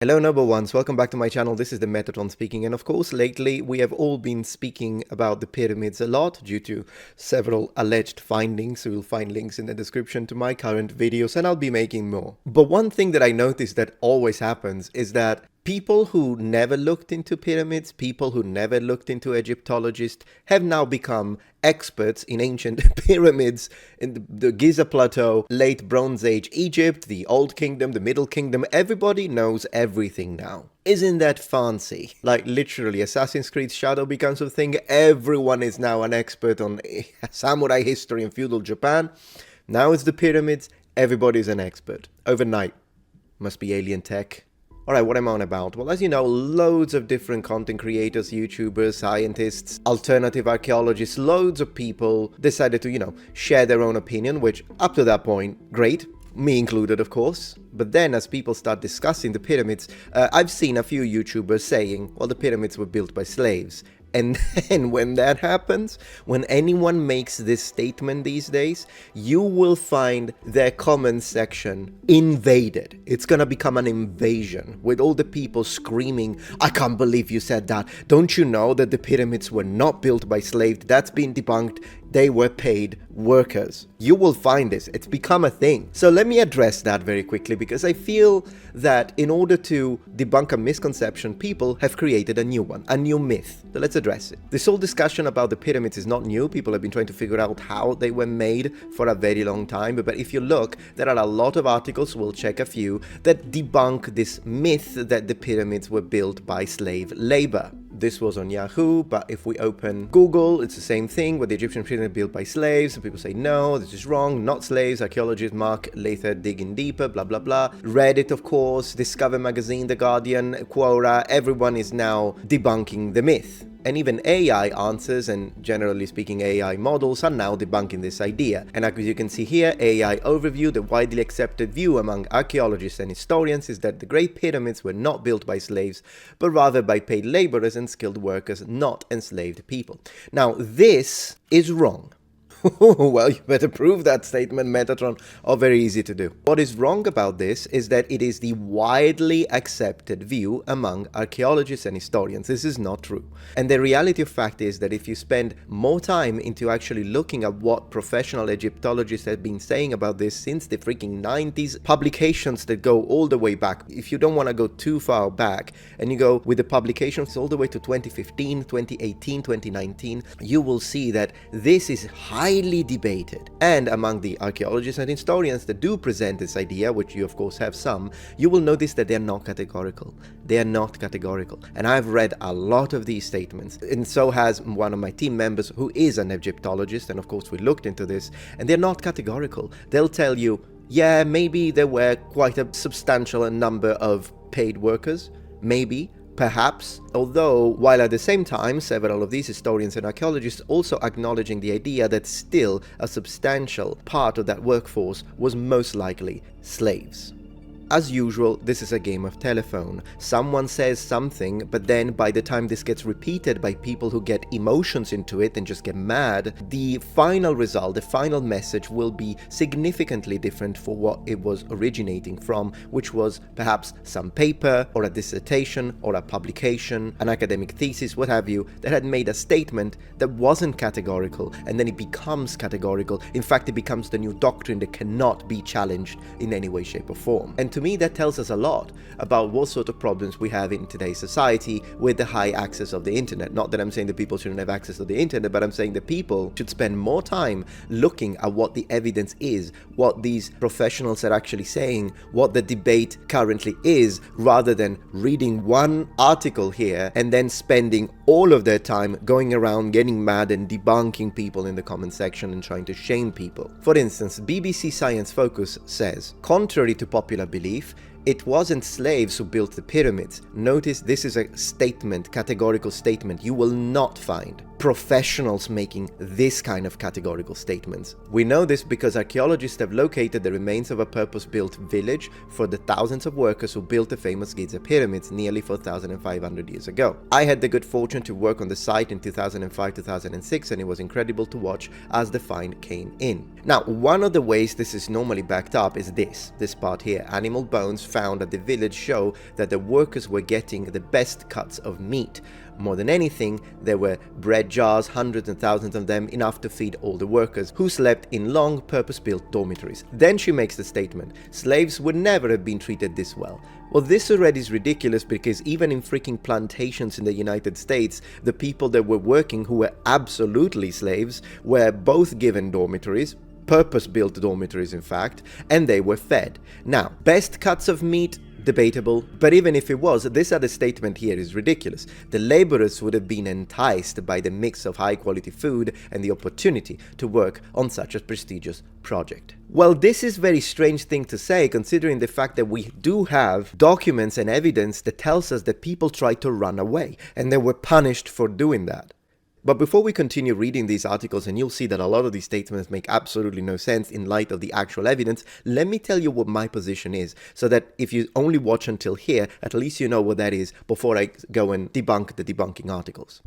Hello number ones, welcome back to my channel. This is the Metatron speaking, and of course lately we have all been speaking about the pyramids a lot due to several alleged findings. So you'll find links in the description to my current videos and I'll be making more. But one thing that I noticed that always happens is that people who never looked into pyramids, people who never looked into Egyptologists have now become experts in ancient pyramids, in the Giza Plateau, late Bronze Age Egypt, the Old Kingdom, the Middle Kingdom. Everybody knows everything now. Isn't that fancy? Like literally, Assassin's Creed Shadow becomes a thing. Everyone is now an expert on samurai history in feudal Japan. Now it's the pyramids. Everybody's an expert. Overnight. Must be alien tech. Alright, what am I on about? Well, as you know, loads of different content creators, YouTubers, scientists, alternative archaeologists, loads of people decided to, share their own opinion, which up to that point, great. Me included, of course. But then as people start discussing the pyramids, I've seen a few YouTubers saying, well, the pyramids were built by slaves. And then when that happens, when anyone makes this statement these days, you will find their comment section invaded. It's gonna become an invasion with all the people screaming, I can't believe you said that. Don't you know that the pyramids were not built by slaves? That's been debunked. They were paid workers. You will find this. It's become a thing. So let me address that very quickly, because I feel that in order to debunk a misconception, people have created a new one, a new myth. So let's address it. This whole discussion about the pyramids is not new. People have been trying to figure out how they were made for a very long time. But if you look, there are a lot of articles, we'll check a few, that debunk this myth that the pyramids were built by slave labor. This was on Yahoo, but if we open Google, it's the same thing, where the Egyptian pyramids built by slaves. Some people say, no, this is wrong, not slaves. Archaeologist Mark Lather digging deeper, blah, blah, blah. Reddit, of course, Discover Magazine, The Guardian, Quora, everyone is now debunking the myth. And even AI answers, and generally speaking AI models, are now debunking this idea. And as you can see here, AI overview, the widely accepted view among archaeologists and historians is that the Great Pyramids were not built by slaves, but rather by paid laborers and skilled workers, not enslaved people. Now, this is wrong. Well, you better prove that statement, Metatron, or very easy to do. What is wrong about this is that it is the widely accepted view among archaeologists and historians. This is not true. And the reality of fact is that if you spend more time into actually looking at what professional Egyptologists have been saying about this since the freaking 90s, publications that go all the way back, if you don't want to go too far back, and you go with the publications all the way to 2015, 2018, 2019, you will see that this is highly debated. And among the archaeologists and historians that do present this idea, which you of course have some, you will notice that they are not categorical. They are not categorical. And I've read a lot of these statements, and so has one of my team members who is an Egyptologist, and of course we looked into this, and they're not categorical. They'll tell you, yeah, maybe there were quite a substantial number of paid workers, maybe, perhaps, although while at the same time several of these historians and archaeologists also acknowledging the idea that still a substantial part of that workforce was most likely slaves. As usual, this is a game of telephone. Someone says something, but then by the time this gets repeated by people who get emotions into it and just get mad, the final result, the final message will be significantly different for what it was originating from, which was perhaps some paper or a dissertation or a publication, an academic thesis, what have you, that had made a statement that wasn't categorical, and then it becomes categorical. In fact, it becomes the new doctrine that cannot be challenged in any way, shape or form. And to me, that tells us a lot about what sort of problems we have in today's society with the high access of the internet. Not that I'm saying that people shouldn't have access to the internet, but I'm saying that people should spend more time looking at what the evidence is, what these professionals are actually saying, what the debate currently is, rather than reading one article here and then spending all of their time going around getting mad and debunking people in the comment section and trying to shame people. For instance, BBC Science Focus says, contrary to popular belief, it wasn't slaves who built the pyramids. Notice this is a statement, categorical statement, you will not find professionals making this kind of categorical statements. We know this because archaeologists have located the remains of a purpose-built village for the thousands of workers who built the famous Giza pyramids nearly 4,500 years ago. I had the good fortune to work on the site in 2005-2006, and it was incredible to watch as the find came in. Now, one of the ways this is normally backed up is this part here. Animal bones found at the village show that the workers were getting the best cuts of meat. More than anything, there were bread jars, hundreds and thousands of them, enough to feed all the workers, who slept in long, purpose-built dormitories. Then she makes the statement, slaves would never have been treated this well. Well, this already is ridiculous, because even in freaking plantations in the United States, the people that were working, who were absolutely slaves, were both given dormitories, purpose-built dormitories in fact, and they were fed. Now, best cuts of meat? Debatable, but even if it was, this other statement here is ridiculous. The laborers would have been enticed by the mix of high quality food and the opportunity to work on such a prestigious project. Well, this is a very strange thing to say, considering the fact that we do have documents and evidence that tells us that people tried to run away and they were punished for doing that. But before we continue reading these articles, and you'll see that a lot of these statements make absolutely no sense in light of the actual evidence, let me tell you what my position is, so that if you only watch until here, at least you know what that is before I go and debunk the debunking articles.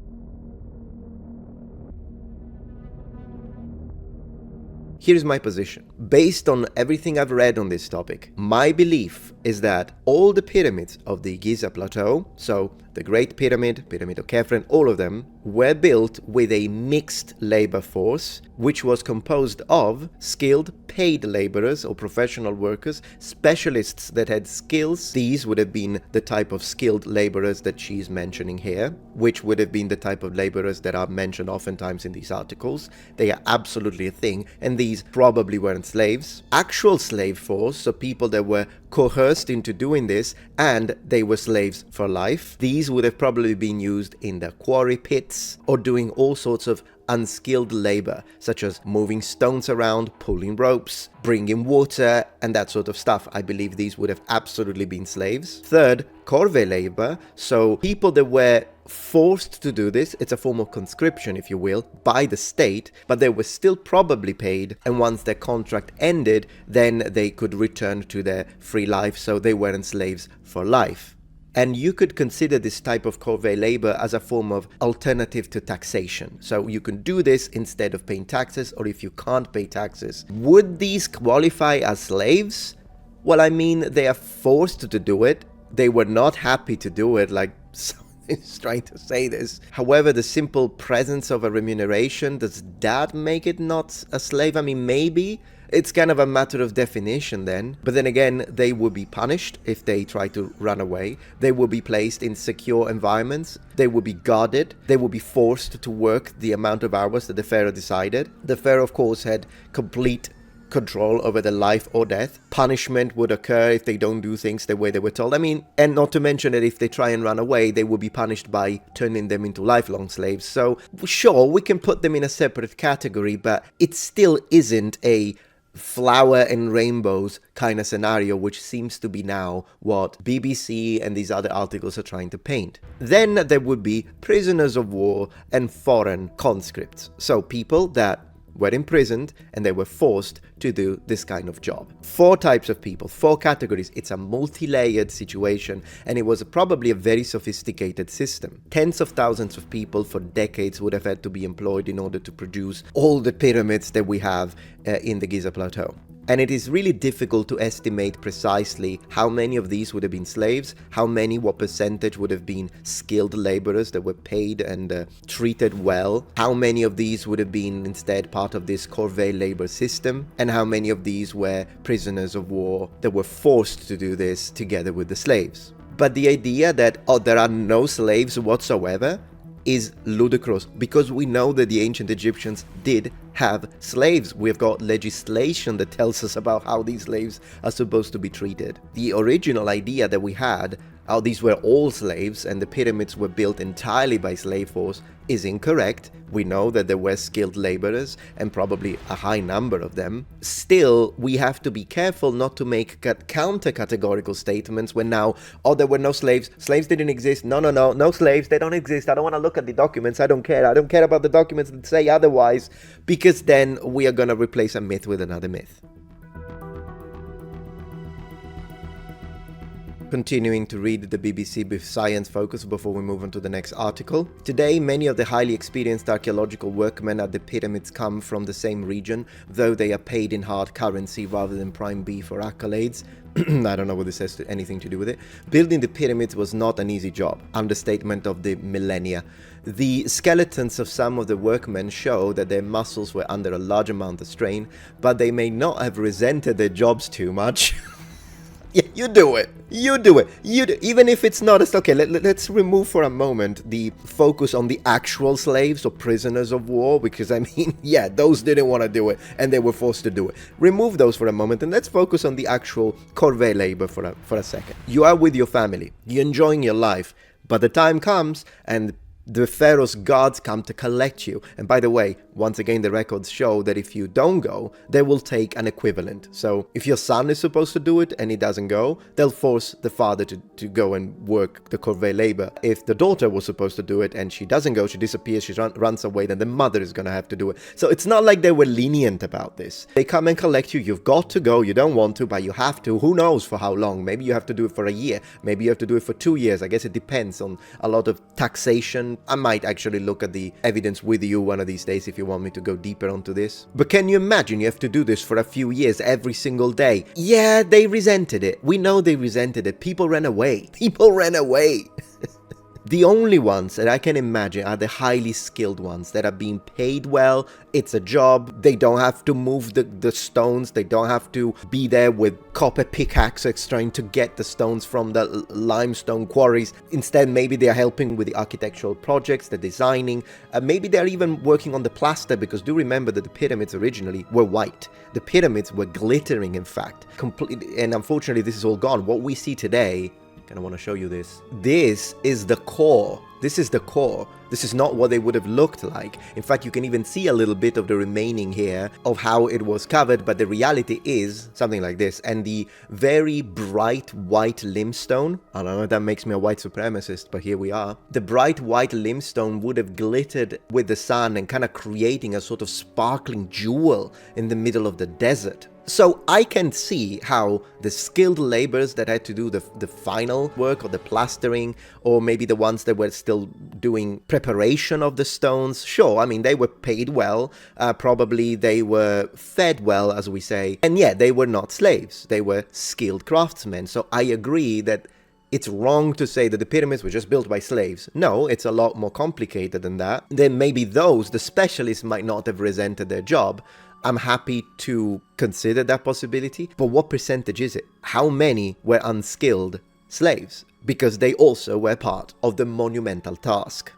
Here's my position. Based on everything I've read on this topic, my belief is that all the pyramids of the Giza Plateau, so the Great Pyramid, Pyramid of Khafre, all of them, were built with a mixed labor force, which was composed of skilled paid laborers or professional workers, specialists that had skills. These would have been the type of skilled laborers that she's mentioning here, which would have been the type of laborers that are mentioned oftentimes in these articles. They are absolutely a thing, and these probably weren't slaves. Actual slave force, so people that were coerced into doing this, and they were slaves for life. These would have probably been used in the quarry pits or doing all sorts of unskilled labor, such as moving stones around, pulling ropes, bringing water, and that sort of stuff. I believe these would have absolutely been slaves. Third, corvée labor, so people that were forced to do this. It's a form of conscription, if you will, by the state, but they were still probably paid, and once their contract ended, then they could return to their free life, so they weren't slaves for life. And you could consider this type of corvée labor as a form of alternative to taxation. So you can do this instead of paying taxes, or if you can't pay taxes. Would these qualify as slaves? Well, I mean, they are forced to do it. They were not happy to do it, like someone is trying to say this. However, the simple presence of a remuneration, does that make it not a slave? I mean, maybe. It's kind of a matter of definition then. But then again, they will be punished if they try to run away. They will be placed in secure environments. They will be guarded. They will be forced to work the amount of hours that the pharaoh decided. The pharaoh, of course, had complete control over their life or death. Punishment would occur if they don't do things the way they were told. I mean, and not to mention that if they try and run away, they will be punished by turning them into lifelong slaves. So sure, we can put them in a separate category, but it still isn't a flower and rainbows kind of scenario, which seems to be now what BBC and these other articles are trying to paint. Then there would be prisoners of war and foreign conscripts, so people that were imprisoned and they were forced to do this kind of job. 4 types of people, 4 categories. It's a multi-layered situation, and it was probably a very sophisticated system. Tens of thousands of people for decades would have had to be employed in order to produce all the pyramids that we have in the Giza Plateau. And it is really difficult to estimate precisely how many of these would have been slaves, how many, what percentage would have been skilled laborers that were paid and treated well, how many of these would have been instead part of this corvée labor system, and how many of these were prisoners of war that were forced to do this together with the slaves. But the idea that, oh, there are no slaves whatsoever is ludicrous, because we know that the ancient Egyptians did have slaves. We've got legislation that tells us about how these slaves are supposed to be treated. The original idea that we had, how these were all slaves and the pyramids were built entirely by slave force, is incorrect. We know that there were skilled laborers and probably a high number of them. Still, we have to be careful not to make counter-categorical statements when now, oh, there were no slaves, slaves didn't exist, no slaves, they don't exist, I don't want to look at the documents, I don't care about the documents that say otherwise, because then we are going to replace a myth with another myth. Continuing to read the BBC with science focus before we move on to the next article. Today, many of the highly experienced archaeological workmen at the pyramids come from the same region, though they are paid in hard currency rather than prime beef or accolades. I don't know what this has anything to do with it. Building the pyramids was not an easy job, understatement of the millennia. The skeletons of some of the workmen show that their muscles were under a large amount of strain, but they may not have resented their jobs too much. Yeah, you do it. Even if it's not as... Okay, let's remove for a moment the focus on the actual slaves or prisoners of war, because I mean, yeah, those didn't want to do it and they were forced to do it. Remove those for a moment and let's focus on the actual corvée labor for a second. You are with your family, you're enjoying your life, but the time comes and the pharaoh's guards come to collect you. And by the way, once again, the records show that if you don't go, they will take an equivalent. So if your son is supposed to do it and he doesn't go, they'll force the father to go and work the corvée labor. If the daughter was supposed to do it and she doesn't go, she disappears, she runs away, then the mother is going to have to do it. So it's not like they were lenient about this. They come and collect you, you've got to go, you don't want to, but you have to. Who knows for how long? Maybe you have to do it for a year. Maybe you have to do it for 2 years. I guess it depends on a lot of taxation. I might actually look at the evidence with you one of these days if you want me to go deeper onto this. But can you imagine you have to do this for a few years every single day? Yeah, they resented it. We know they resented it. People ran away. The only ones that I can imagine are the highly skilled ones that are being paid well. It's a job. They don't have to move the stones. They don't have to be there with copper pickaxes trying to get the stones from the limestone quarries. Instead, maybe they are helping with the architectural projects, the designing. Maybe they're even working on the plaster, because do remember that the pyramids originally were white. The pyramids were glittering, in fact. Completely, and unfortunately, this is all gone. What we see today... I want to show you this. This is the core. This is the core. This is not what they would have looked like. In fact, you can even see a little bit of the remaining here of how it was covered, but the reality is something like this. And the very bright white limestone, I don't know if that makes me a white supremacist, but here we are. The bright white limestone would have glittered with the sun and kind of creating a sort of sparkling jewel in the middle of the desert. So I can see how the skilled laborers that had to do the final work or the plastering, or maybe the ones that were still doing preparation of the stones, sure, I mean, they were paid well, probably they were fed well, as we say, and yeah, they were not slaves, they were skilled craftsmen. So I agree that it's wrong to say that the pyramids were just built by slaves. No, it's a lot more complicated than that. Then maybe the specialists might not have resented their job. I'm happy to consider that possibility, but what percentage is it? How many were unskilled slaves? Because they also were part of the monumental task.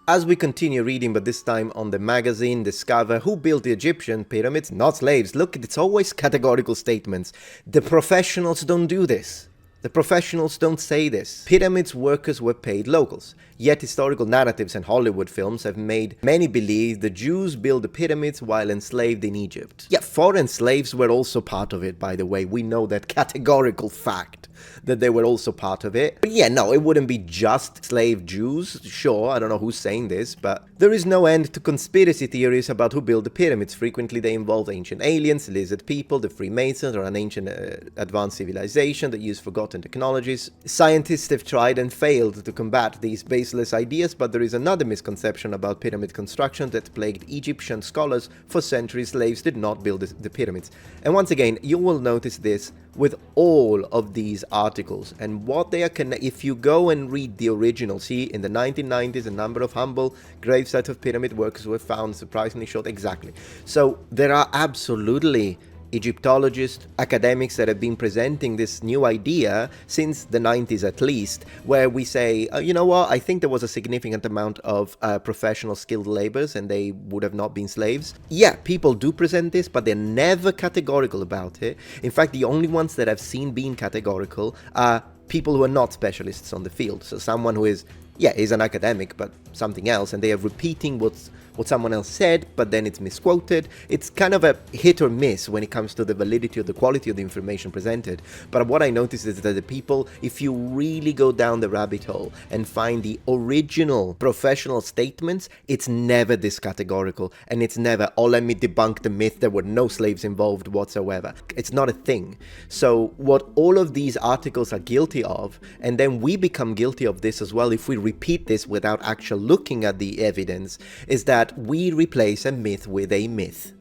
As we continue reading, but this time on the magazine, discover who built the Egyptian pyramids, not slaves. Look, it's always categorical statements. The professionals don't do this. The professionals don't say this. Pyramids workers were paid locals, yet historical narratives and Hollywood films have made many believe the Jews built the pyramids while enslaved in Egypt. Yeah, foreign slaves were also part of it, by the way. We know that categorical fact, that they were also part of it. But yeah, no, it wouldn't be just slave Jews. Sure, I don't know who's saying this, but there is no end to conspiracy theories about who built the pyramids. Frequently they involve ancient aliens, lizard people, the Freemasons, or an ancient advanced civilization that used forgotten technologies. Scientists have tried and failed to combat these baseless ideas, but there is another misconception about pyramid construction that plagued Egyptian scholars for centuries. Slaves did not build the pyramids. And once again, you will notice this with all of these articles and what they are connected. If you go and read the original, see, in the 1990s a number of humble gravesites of pyramid workers were found, surprisingly short. Exactly. So there are absolutely Egyptologists, academics that have been presenting this new idea since the 90s at least, where we say, you know what, I think there was a significant amount of professional skilled laborers and they would have not been slaves. Yeah, people do present this, but they're never categorical about it. In fact, the only ones that I've seen being categorical are people who are not specialists on the field. So someone who is an academic, but something else, and they are repeating what someone else said, but then it's misquoted. It's kind of a hit or miss when it comes to the validity or the quality of the information presented. But what I noticed is that the people, if you really go down the rabbit hole and find the original professional statements, it's never this categorical, and it's never, oh, let me debunk the myth, there were no slaves involved whatsoever. It's not a thing. So what all of these articles are guilty of, and then we become guilty of this as well if we repeat this without actually looking at the evidence, is that we replace a myth with a myth.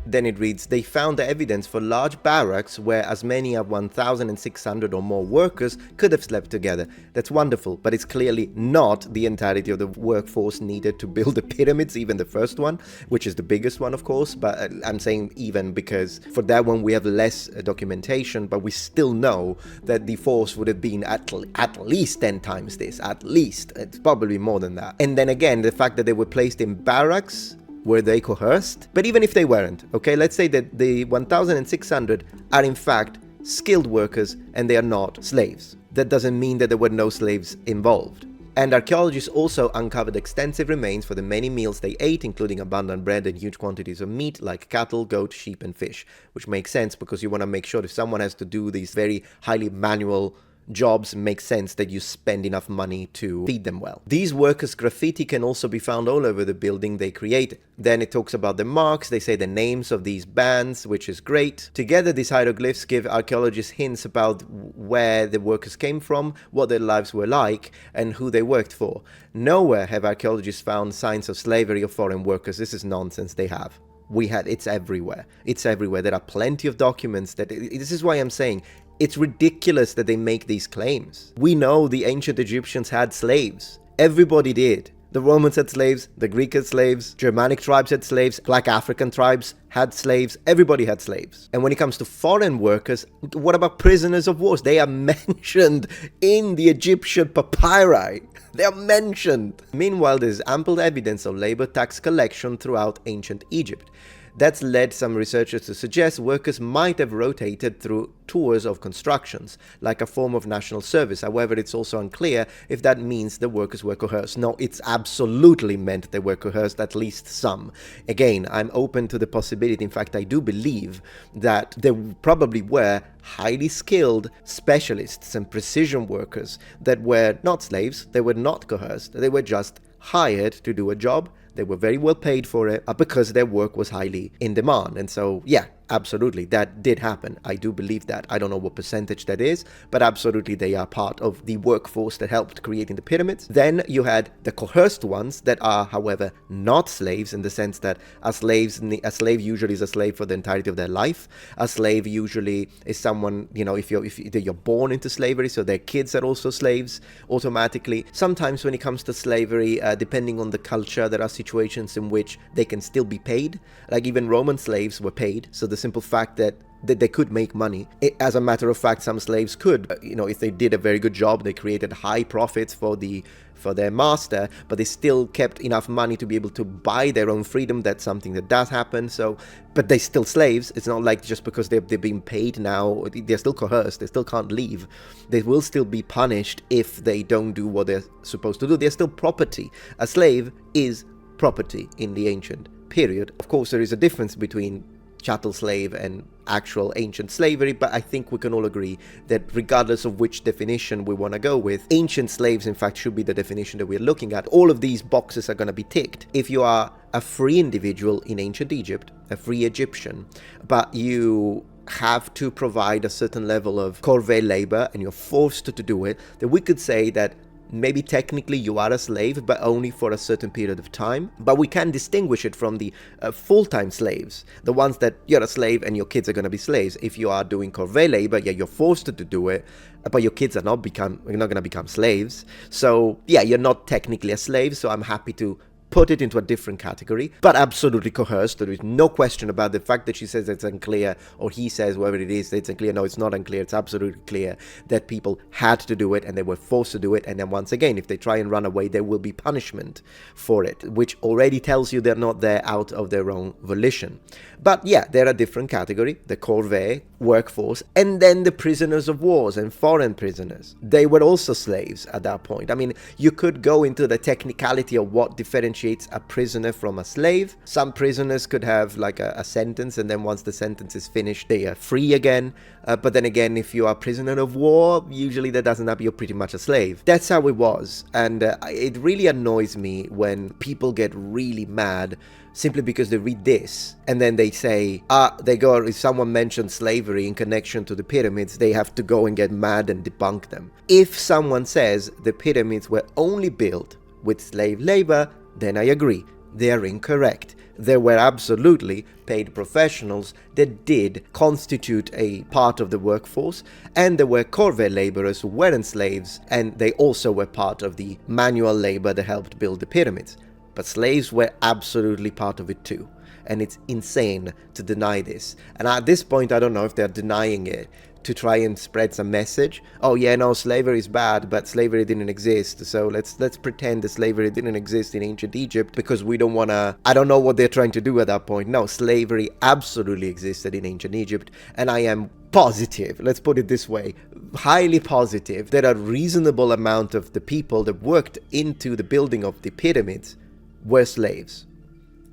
Then it reads, they found evidence for large barracks where as many as 1,600 or more workers could have slept together. That's wonderful, but it's clearly not the entirety of the workforce needed to build the pyramids, even the first one, which is the biggest one, of course, but I'm saying even because for that one we have less documentation, but we still know that the force would have been at least 10 times this, at least. It's probably more than that. And then again, the fact that they were placed in barracks, were they coerced? But even if they weren't, okay, let's say that the 1,600 are in fact skilled workers and they are not slaves. That doesn't mean that there were no slaves involved. And archaeologists also uncovered extensive remains for the many meals they ate, including abundant bread and huge quantities of meat like cattle, goat, sheep and fish, which makes sense because you want to make sure if someone has to do these very highly manual jobs, make sense that you spend enough money to feed them well. These workers' graffiti can also be found all over the building they created. Then it talks about the marks, they say the names of these bands, which is great. Together, these hieroglyphs give archaeologists hints about where the workers came from, what their lives were like, and who they worked for. Nowhere have archaeologists found signs of slavery of foreign workers. This is nonsense. They have. It's everywhere. It's everywhere. There are plenty of documents that, this is why I'm saying, it's ridiculous that they make these claims. We know the ancient Egyptians had slaves. Everybody did. The Romans had slaves, the Greeks had slaves, Germanic tribes had slaves, Black African tribes had slaves, everybody had slaves. And when it comes to foreign workers, what about prisoners of war? They are mentioned in the Egyptian papyri. They are mentioned. Meanwhile, there's ample evidence of labor tax collection throughout ancient Egypt. That's led some researchers to suggest workers might have rotated through tours of constructions, like a form of national service. However, it's also unclear if that means the workers were coerced. No, it's absolutely meant they were coerced, at least some. Again, I'm open to the possibility. In fact, I do believe that there probably were highly skilled specialists and precision workers that were not slaves, they were not coerced, they were just hired to do a job. They were very well paid for it because their work was highly in demand. And so, yeah, absolutely, that did happen. I do believe that. I don't know what percentage that is, but absolutely they are part of the workforce that helped creating the pyramids. Then you had the coerced ones that are, however, not slaves in the sense that a slave usually is a slave for the entirety of their life. A slave usually is someone, if you're born into slavery, so their kids are also slaves automatically. Sometimes when it comes to slavery, depending on the culture, there are situations in which they can still be paid. Like even Roman slaves were paid. So the simple fact that they could make money. As a matter of fact, some slaves could, if they did a very good job, they created high profits for their master, but they still kept enough money to be able to buy their own freedom. That's something that does happen. So, but they're still slaves. It's not like just because they're being paid now, they're still coerced. They still can't leave. They will still be punished if they don't do what they're supposed to do. They're still property. A slave is property in the ancient period. Of course, there is a difference between chattel slave and actual ancient slavery, but I think we can all agree that regardless of which definition we want to go with, ancient slaves in fact should be the definition that we're looking at. All of these boxes are going to be ticked. If you are a free individual in ancient Egypt, a free Egyptian, but you have to provide a certain level of corvée labor and you're forced to do it, then we could say that maybe technically you are a slave, but only for a certain period of time. But we can distinguish it from the full-time slaves, the ones that you're a slave and your kids are going to be slaves. If you are doing corvée labor, yeah, you're forced to do it, but your kids are not going to become slaves. So yeah, you're not technically a slave. So I'm happy to put it into a different category, but absolutely coerced. There is no question about the fact that she says it's unclear, or he says, whatever it is, it's unclear. No, it's not unclear. It's absolutely clear that people had to do it and they were forced to do it. And then once again, if they try and run away, there will be punishment for it, which already tells you they're not there out of their own volition. But yeah, they're a different category, the corvée workforce, and then the prisoners of wars and foreign prisoners. They were also slaves at that point. I mean, you could go into the technicality of what differentiates a prisoner from a slave. Some prisoners could have like a sentence, and then once the sentence is finished, they are free again. But then again, if you are a prisoner of war, usually that doesn't happen, you're pretty much a slave. That's how it was. And it really annoys me when people get really mad simply because they read this and then they say, if someone mentions slavery in connection to the pyramids, they have to go and get mad and debunk them. If someone says the pyramids were only built with slave labor, then I agree, they are incorrect. There were absolutely paid professionals that did constitute a part of the workforce, and there were corvée laborers who weren't slaves, and they also were part of the manual labor that helped build the pyramids. But slaves were absolutely part of it too. And it's insane to deny this. And at this point, I don't know if they're denying it to try and spread some message. Oh yeah, no, slavery is bad, but slavery didn't exist. So let's pretend that slavery didn't exist in ancient Egypt because we don't want to... I don't know what they're trying to do at that point. No, slavery absolutely existed in ancient Egypt. And I am positive, let's put it this way, highly positive, that a reasonable amount of the people that worked into the building of the pyramids were slaves.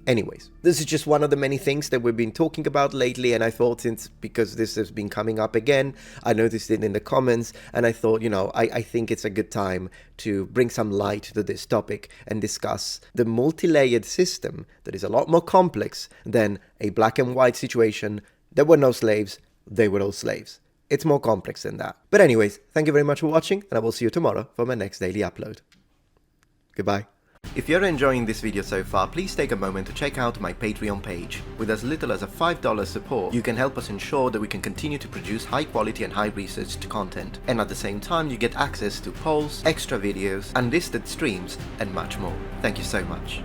Anyways, this is just one of the many things that we've been talking about lately, and I thought, because this has been coming up again, I noticed it in the comments, and I thought, I think it's a good time to bring some light to this topic and discuss the multi-layered system that is a lot more complex than a black and white situation. There were no slaves, they were all slaves. It's more complex than that. But anyways, thank you very much for watching, and I will see you tomorrow for my next daily upload. Goodbye. If you're enjoying this video so far, please take a moment to check out my Patreon page. With as little as a $5 support, you can help us ensure that we can continue to produce high quality and high researched content. And at the same time, you get access to polls, extra videos, unlisted streams, and much more. Thank you so much.